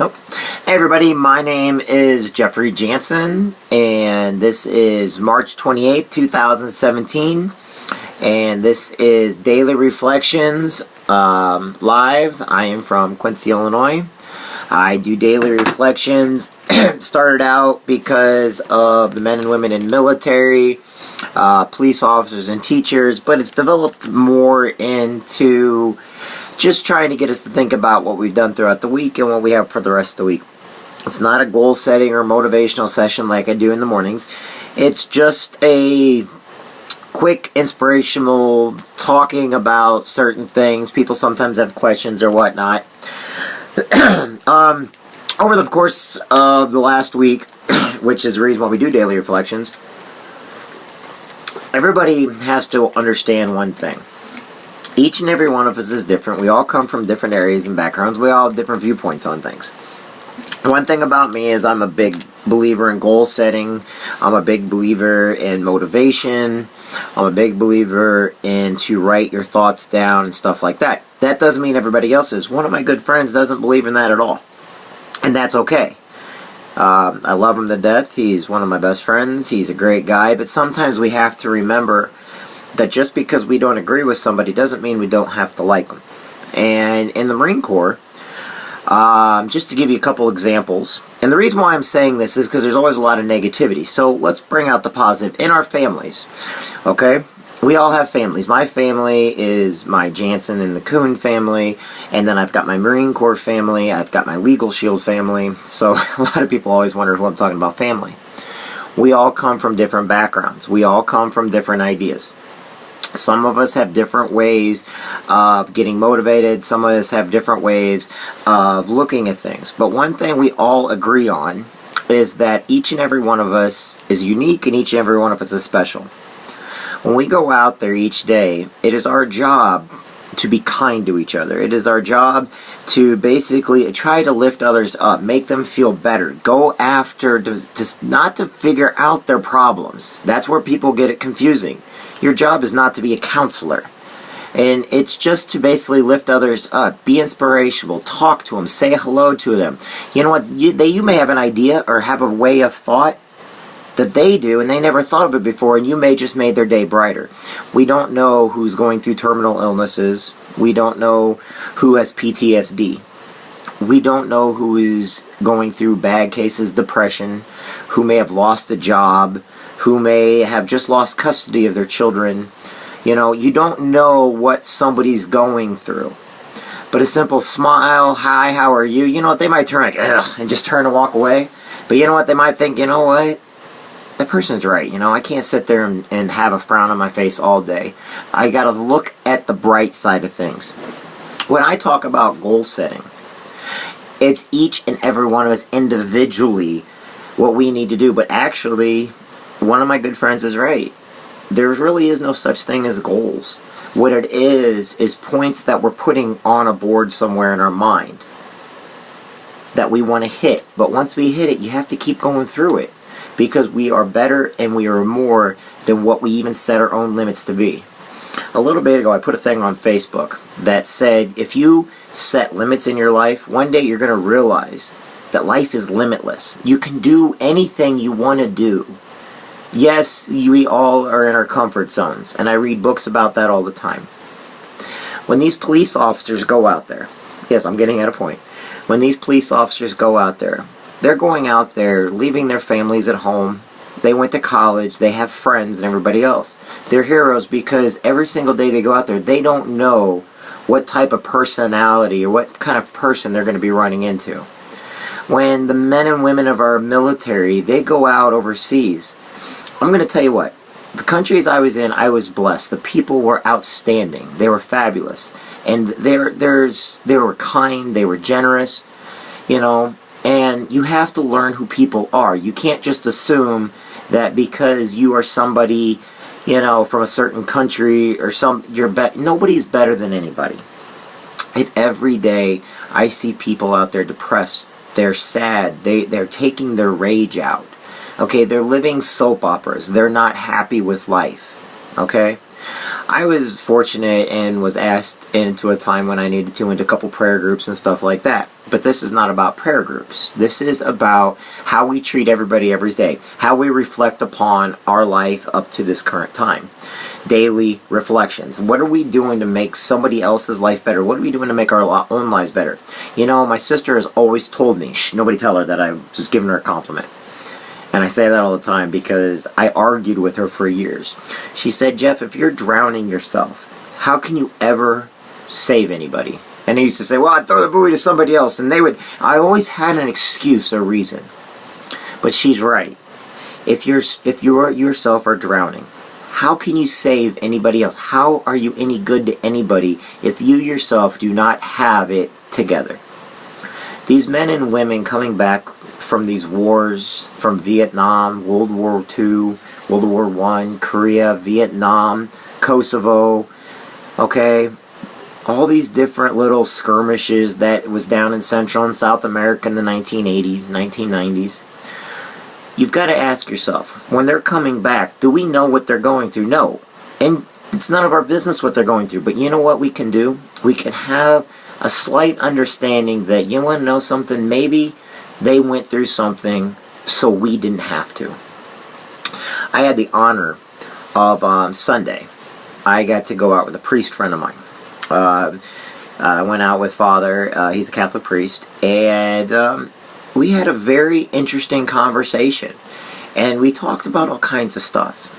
Oh. Hey everybody, my name is Jeffrey Jansen, and this is March 28th, 2017, and this is Daily Reflections live. I am from Quincy, Illinois. I do daily reflections. Started out because of the men and women in military, police officers and teachers, but it's developed more into just trying to get us to think about what we've done throughout the week and what we have for the rest of the week. It's not a goal setting or motivational session like I do in the mornings. It's just a quick inspirational talking about certain things. People sometimes have questions or whatnot. Over the course of the last week, which is the reason why we do daily reflections, everybody has to understand one thing. Each and every one of us is different. We all come from different areas and backgrounds. We all have different viewpoints on things. One thing about me is I'm a big believer in goal setting. I'm a big believer in motivation. I'm a big believer in to write your thoughts down and stuff like that. That doesn't mean everybody else is. One of my good friends doesn't believe in that at all. And that's okay. I love him to death. He's one of my best friends. He's a great guy. But sometimes we have to remember that just because we don't agree with somebody doesn't mean we don't have to like them. And in the Marine Corps, just to give you a couple examples, and the reason why I'm saying this is because there's always a lot of negativity. So let's bring out the positive in our families. Okay? We all have families. My family is my Jansen and the Coon family, and then I've got my Marine Corps family, I've got my Legal Shield family. So a lot of people always wonder who I'm talking about family. We all come from different backgrounds. We all come from different ideas. Some of us have different ways of getting motivated. Some of us have different ways of looking at things. But one thing we all agree on is that each and every one of us is unique and each and every one of us is special. When we go out there each day, it is our job to be kind to each other. It is our job to basically try to lift others up, make them feel better. Go after, not to figure out their problems. That's where people get it confusing. Your job is not to be a counselor. And it's just to basically lift others up, be inspirational, talk to them, say hello to them. You know what, you may have an idea or have a way of thought that they do and they never thought of it before, and you may just made their day brighter. We don't know who's going through terminal illnesses. We don't know who has PTSD. We don't know who is going through bad cases, depression, who may have lost a job, who may have just lost custody of their children. You know, you don't know what somebody's going through. But a simple smile, hi, how are you? You know what, they might turn like, ugh, and just turn and walk away. But you know what, they might think, you know what? That person's right. You know, I can't sit there and have a frown on my face all day. I got to look at the bright side of things. When I talk about goal setting, it's each and every one of us individually what we need to do. But actually, one of my good friends is right. There really is no such thing as goals. What it is points that we're putting on a board somewhere in our mind that we want to hit. But once we hit it, you have to keep going through it, because we are better and we are more than what we even set our own limits to be. A little bit ago, I put a thing on Facebook that said, if you set limits in your life, one day you're going to realize that life is limitless. You can do anything you want to do. Yes, we all are in our comfort zones, and I read books about that all the time. When these police officers go out there, yes, I'm getting at a point. When these police officers go out there, they're going out there, leaving their families at home. They went to college, they have friends and everybody else. They're heroes because every single day they go out there, they don't know what type of personality or what kind of person they're going to be running into. When the men and women of our military, they go out overseas, I'm going to tell you what, the countries I was in, I was blessed. The people were outstanding. They were fabulous. And they were kind, they were generous, you know. And you have to learn who people are. You can't just assume that because you are somebody, you know, from a certain country or nobody's better than anybody. And every day I see people out there depressed. They're sad. They're taking their rage out. Okay, they're living soap operas. They're not happy with life. Okay? I was fortunate and was asked into a time when I needed to into a couple prayer groups and stuff like that. But this is not about prayer groups. This is about how we treat everybody every day. How we reflect upon our life up to this current time. Daily reflections. What are we doing to make somebody else's life better? What are we doing to make our own lives better? You know, my sister has always told me, shh, nobody tell her that I was just giving her a compliment. And I say that all the time because I argued with her for years. She said, Jeff, if you're drowning yourself, how can you ever save anybody? And I used to say, well, I'd throw the buoy to somebody else. And I always had an excuse or reason. But she's right. If you yourself are drowning, how can you save anybody else? How are you any good to anybody if you yourself do not have it together? These men and women coming back from these wars, from Vietnam, World War II, World War I, Korea, Vietnam, Kosovo, okay? All these different little skirmishes that was down in Central and South America in the 1980s, 1990s. You've got to ask yourself, when they're coming back, do we know what they're going through? No. And it's none of our business what they're going through. But you know what we can do? We can have a slight understanding that, you want to know something? Maybe they went through something so we didn't have to. I had the honor of Sunday. I got to go out with a priest friend of mine. I went out with Father. He's a Catholic priest. And we had a very interesting conversation. And we talked about all kinds of stuff.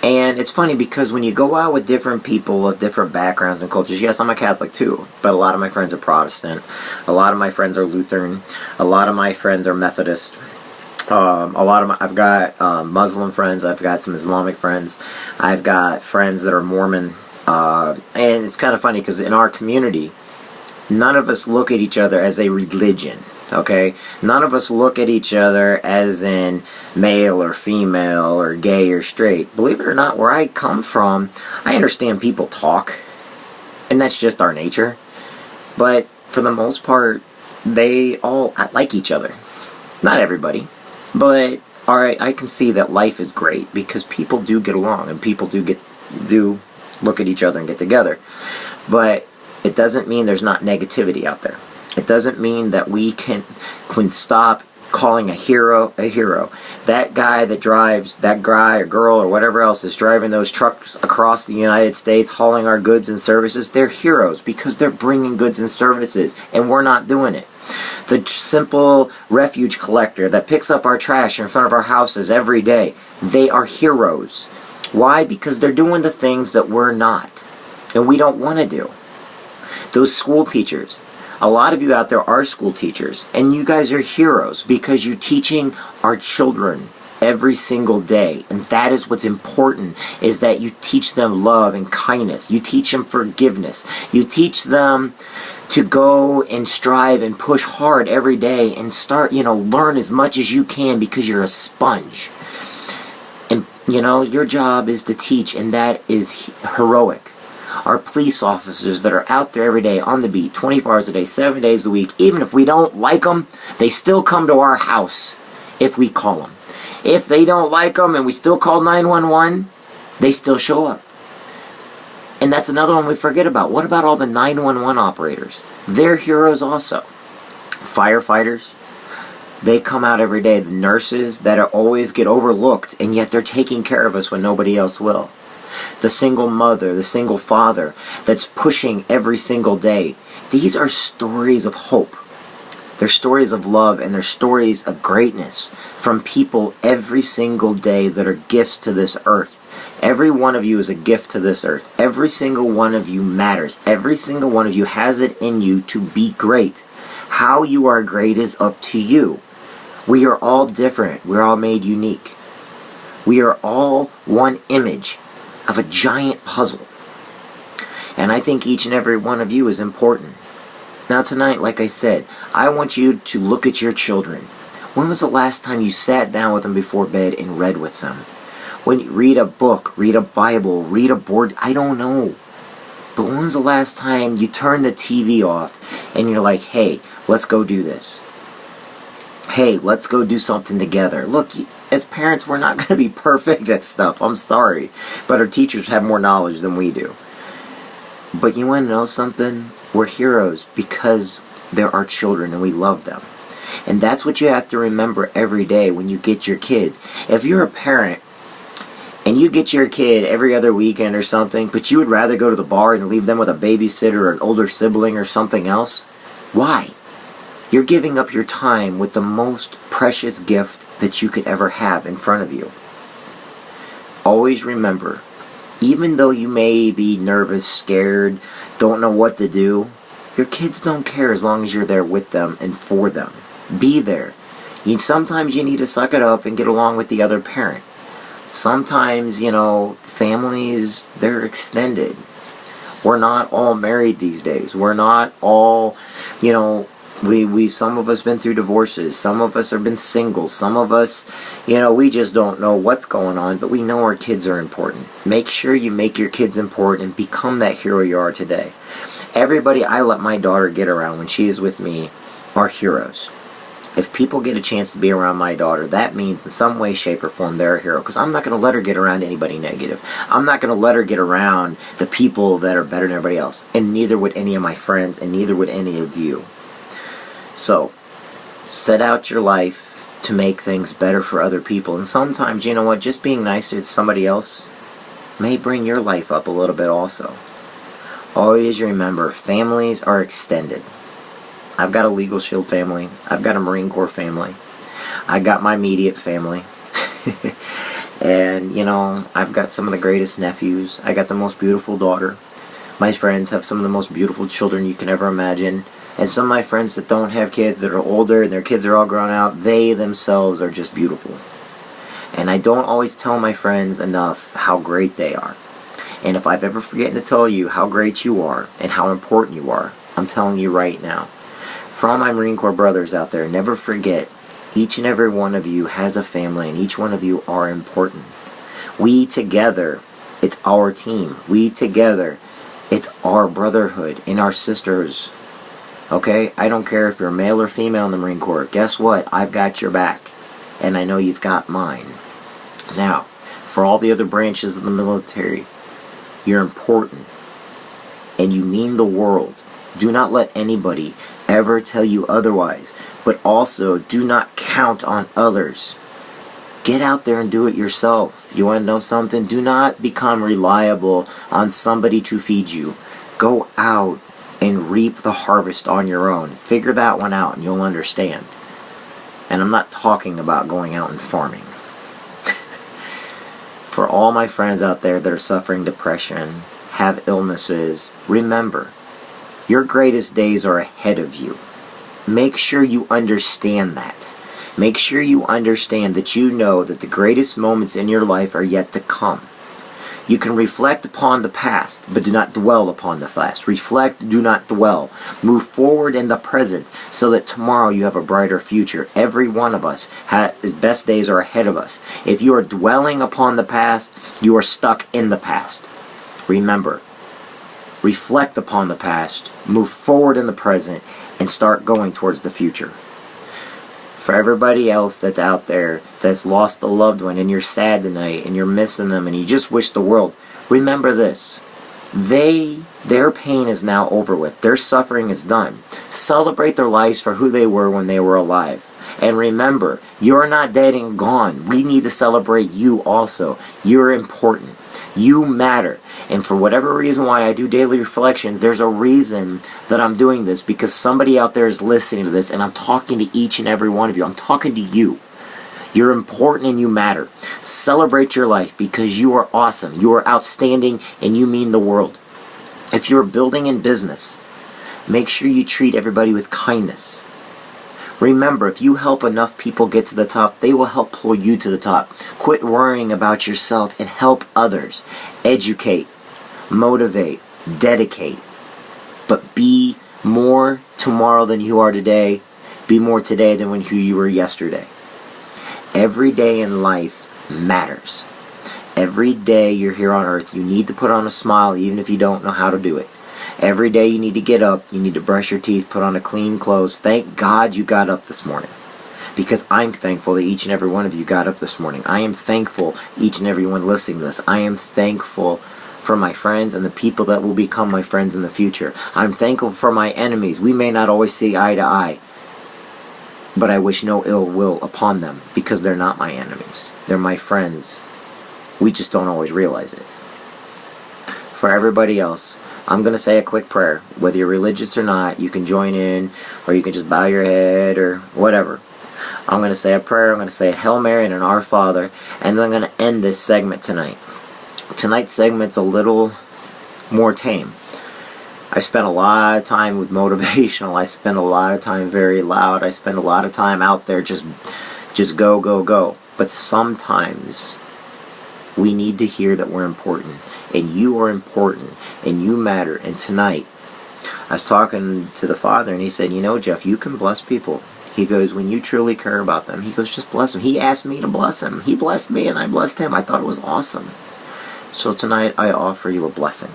And it's funny because when you go out with different people of different backgrounds and cultures, yes, I'm a Catholic too, but a lot of my friends are Protestant. A lot of my friends are Lutheran. A lot of my friends are Methodist. I've got Muslim friends. I've got some Islamic friends. I've got friends that are Mormon. And it's kind of funny because in our community, none of us look at each other as a religion. Okay? None of us look at each other as in male or female or gay or straight. Believe it or not, where I come from, I understand people talk, and that's just our nature. But for the most part, they all like each other. Not everybody, but alright, I can see that life is great because people do get along and people do look at each other and get together. But it doesn't mean there's not negativity out there. It doesn't mean that we can stop calling a hero a hero. That guy that drives, that guy or girl or whatever else is driving those trucks across the United States hauling our goods and services, they're heroes because they're bringing goods and services and we're not doing it. The simple refuge collector that picks up our trash in front of our houses every day, they are heroes. Why? Because they're doing the things that we're not and we don't want to do. Those school teachers, a lot of you out there are school teachers, and you guys are heroes because you're teaching our children every single day. And that is what's important, is that you teach them love and kindness. You teach them forgiveness. You teach them to go and strive and push hard every day and start, learn as much as you can because you're a sponge. And, your job is to teach, and that is heroic. Our police officers that are out there every day on the beat, 24 hours a day, 7 days a week, even if we don't like them, they still come to our house if we call them. If they don't like them and we still call 911, they still show up. And that's another one we forget about. What about all the 911 operators? They're heroes also. Firefighters, they come out every day. The nurses that always get overlooked, and yet they're taking care of us when nobody else will. The single mother, the single father that's pushing every single day. These are stories of hope. They're stories of love, and they're stories of greatness from people every single day that are gifts to this earth. Every one of you is a gift to this earth. Every single one of you matters. Every single one of you has it in you to be great. How you are great is up to you. We are all different. We're all made unique. We are all one image of a giant puzzle. And I think each and every one of you is important. Now tonight, like I said, I want you to look at your children. When was the last time you sat down with them before bed and read with them? When you read a book, read a Bible, read a board, I don't know. But when was the last time you turned the TV off and you're like, hey, let's go do this. Hey, let's go do something together. Look, as parents, we're not going to be perfect at stuff. I'm sorry. But our teachers have more knowledge than we do. But you want to know something? We're heroes because they're our children and we love them. And that's what you have to remember every day when you get your kids. If you're a parent and you get your kid every other weekend or something, but you would rather go to the bar and leave them with a babysitter or an older sibling or something else, why? You're giving up your time with the most precious gift that you could ever have in front of you. Always remember, even though you may be nervous, scared, don't know what to do, your kids don't care as long as you're there with them and for them. Be there. Sometimes you need to suck it up and get along with the other parent. Sometimes, families, they're extended. We're not all married these days. We're not all, we some of us been through divorces. Some of us have been single. Some of us, we just don't know what's going on, but we know our kids are important. Make sure you make your kids important and become that hero you are today. Everybody I let my daughter get around when she is with me are heroes. If people get a chance to be around my daughter, that means in some way, shape, or form they're a hero. Because I'm not going to let her get around anybody negative. I'm not going to let her get around the people that are better than everybody else. And neither would any of my friends, and neither would any of you. So, set out your life to make things better for other people. And sometimes, just being nice to somebody else may bring your life up a little bit also. Always remember, families are extended. I've got a Legal Shield family. I've got a Marine Corps family. I got my immediate family. And, I've got some of the greatest nephews. I got the most beautiful daughter. My friends have some of the most beautiful children you can ever imagine. And some of my friends that don't have kids, that are older, and their kids are all grown out, they themselves are just beautiful. And I don't always tell my friends enough how great they are. And if I've ever forgotten to tell you how great you are and how important you are, I'm telling you right now. For all my Marine Corps brothers out there, never forget, each and every one of you has a family, and each one of you are important. We together, it's our team. We together, it's our brotherhood and our sisters. Okay? I don't care if you're male or female in the Marine Corps. Guess what? I've got your back. And I know you've got mine. Now, for all the other branches of the military, you're important. And you mean the world. Do not let anybody ever tell you otherwise. But also, do not count on others. Get out there and do it yourself. You want to know something? Do not become reliable on somebody to feed you. Go out and reap the harvest on your own. Figure that one out and you'll understand. And I'm not talking about going out and farming. For all my friends out there that are suffering depression, have illnesses, remember, your greatest days are ahead of you. Make sure you understand that. Make sure you understand that you know that the greatest moments in your life are yet to come. You can reflect upon the past, but do not dwell upon the past. Reflect, do not dwell. Move forward in the present so that tomorrow you have a brighter future. Every one of us, his best days are ahead of us. If you are dwelling upon the past, you are stuck in the past. Remember, reflect upon the past, move forward in the present, and start going towards the future. For everybody else that's out there that's lost a loved one and you're sad tonight and you're missing them and you just wish the world, remember this. Their pain is now over with. Their suffering is done. Celebrate their lives for who they were when they were alive. And remember, you're not dead and gone. We need to celebrate you also. You're important. You matter. And for whatever reason why I do daily reflections, there's a reason that I'm doing this, because somebody out there is listening to this and I'm talking to each and every one of you. I'm talking to you. You're important and you matter. Celebrate your life because you are awesome. You are outstanding and you mean the world. If you're building in business, make sure you treat everybody with kindness. Remember, if you help enough people get to the top, they will help pull you to the top. Quit worrying about yourself and help others. Educate, motivate, dedicate. But be more tomorrow than you are today. Be more today than who you were yesterday. Every day in life matters. Every day you're here on earth, you need to put on a smile even if you don't know how to do it. Every day you need to get up, you need to brush your teeth, put on a clean clothes. Thank God you got up this morning. because I'm thankful that each and every one of you got up this morning. I am thankful each and every one listening to this. I am thankful for my friends and the people that will become my friends in the future. I'm thankful for my enemies. We may not always see eye to eye, but I wish no ill will upon them, because they're not my enemies. They're my friends. We just don't always realize it. For everybody else, I'm going to say a quick prayer. Whether you're religious or not, you can join in, or you can just bow your head, or whatever. I'm going to say a prayer, I'm going to say a Hail Mary and an Our Father, and then I'm going to end this segment tonight. Tonight's segment's a little more tame. I spent a lot of time with Motivational. I spent a lot of time very loud. I spent a lot of time out there just go, go, go. But sometimes we need to hear that we're important. And you are important. And you matter. And tonight, I was talking to the Father, and he said, you know, Jeff, you can bless people. He goes, when you truly care about them, he goes, just bless them. He asked me to bless him. He blessed me, and I blessed him. I thought it was awesome. So tonight, I offer you a blessing.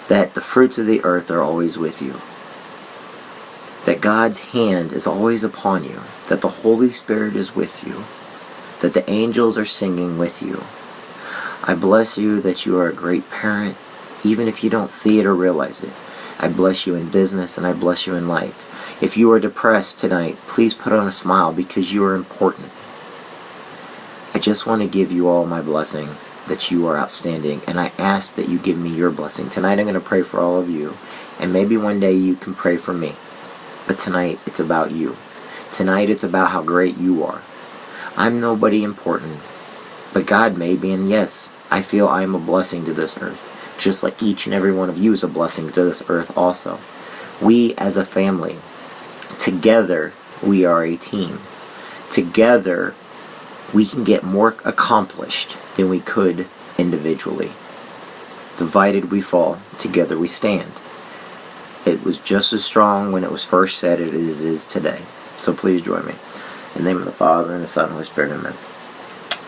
That the fruits of the earth are always with you. That God's hand is always upon you. That the Holy Spirit is with you. That the angels are singing with you. I bless you that you are a great parent, even if you don't see it or realize it. I bless you in business, and I bless you in life. If you are depressed tonight, please put on a smile, because you are important. I just want to give you all my blessing, that you are outstanding, and I ask that you give me your blessing. Tonight I'm going to pray for all of you, and maybe one day you can pray for me. But tonight it's about you. Tonight it's about how great you are. I'm nobody important, but God made me, and yes, I feel I am a blessing to this earth, just like each and every one of you is a blessing to this earth also. We as a family, together we are a team. Together we can get more accomplished than we could individually. Divided we fall, together we stand. It was just as strong when it was first said as it is today. So please join me. In the name of the Father, and the Son, and the Holy Spirit, amen.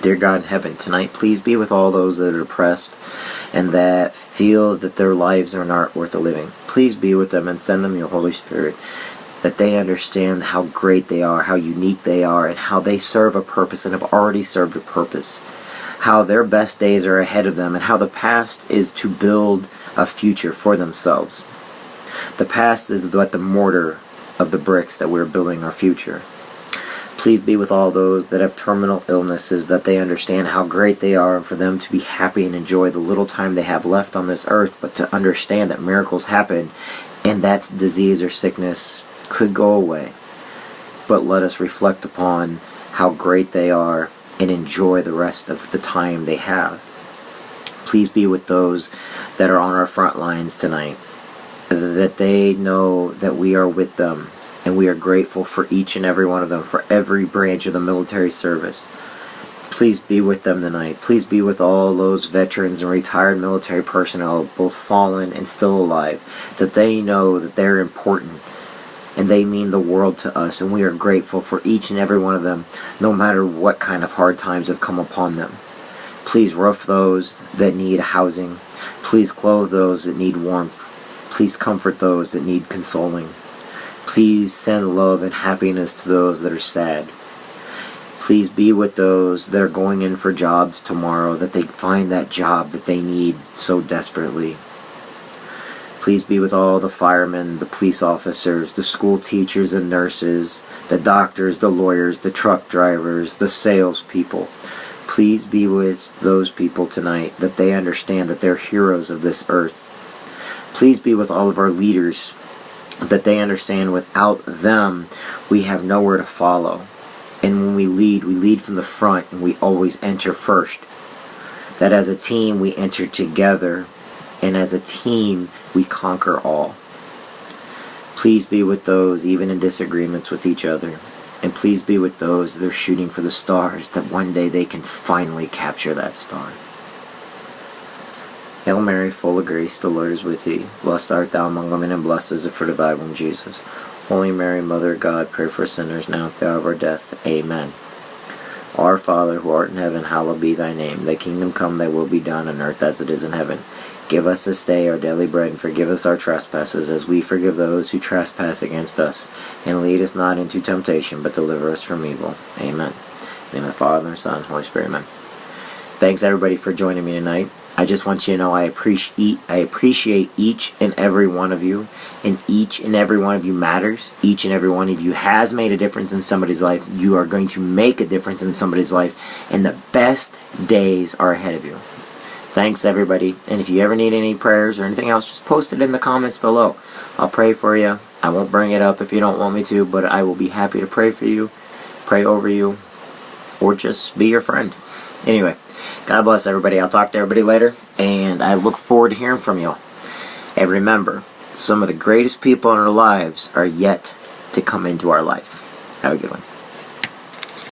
Dear God in heaven, tonight please be with all those that are depressed and that feel that their lives are not worth a living. Please be with them and send them your Holy Spirit, that they understand how great they are, how unique they are, and how they serve a purpose and have already served a purpose. How their best days are ahead of them, and how the past is to build a future for themselves. The past is but the mortar of the bricks that we're building our future. Please be with all those that have terminal illnesses, that they understand how great they are, and for them to be happy and enjoy the little time they have left on this earth, but to understand that miracles happen, and that disease or sickness could go away. But let us reflect upon how great they are and enjoy the rest of the time they have. Please be with those that are on our front lines tonight, that they know that we are with them, and we are grateful for each and every one of them, for every branch of the military service. Please be with them tonight. Please be with all those veterans and retired military personnel, both fallen and still alive, that they know that they're important, and they mean the world to us, and we are grateful for each and every one of them, no matter what kind of hard times have come upon them. Please roof those that need housing. Please clothe those that need warmth. Please comfort those that need consoling. Please send love and happiness to those that are sad. Please be with those that are going in for jobs tomorrow, that they find that job that they need so desperately. Please be with all the firemen, the police officers, the school teachers and nurses, the doctors, the lawyers, the truck drivers, the salespeople. Please be with those people tonight, that they understand that they're heroes of this earth. Please be with all of our leaders, that they understand without them we have nowhere to follow. And when we lead from the front, and we always enter first. That as a team we enter together, and as a team we conquer all. Please be with those even in disagreements with each other, and please be with those that are shooting for the stars, that one day they can finally capture that star. Hail Mary, full of grace, the Lord is with thee. Blessed art thou among women, and blessed is the fruit of thy womb, Jesus. Holy Mary, Mother of God, pray for us sinners, now and at the hour of our death. Amen. Our Father, who art in heaven, hallowed be thy name. Thy kingdom come, thy will be done, on earth as it is in heaven. Give us this day our daily bread, and forgive us our trespasses, as we forgive those who trespass against us. And lead us not into temptation, but deliver us from evil. Amen. In the name of the Father, and the Son, and the Holy Spirit. Amen. Thanks, everybody, for joining me tonight. I just want you to know I appreciate each and every one of you, and each and every one of you matters. Each and every one of you has made a difference in somebody's life. You are going to make a difference in somebody's life, and the best days are ahead of you. Thanks, everybody. And if you ever need any prayers or anything else, just post it in the comments below. I'll pray for you. I won't bring it up if you don't want me to, but I will be happy to pray for you, pray over you, or just be your friend. Anyway, God bless everybody. I'll talk to everybody later, and I look forward to hearing from you. And remember, some of the greatest people in our lives are yet to come into our life. Have a good one.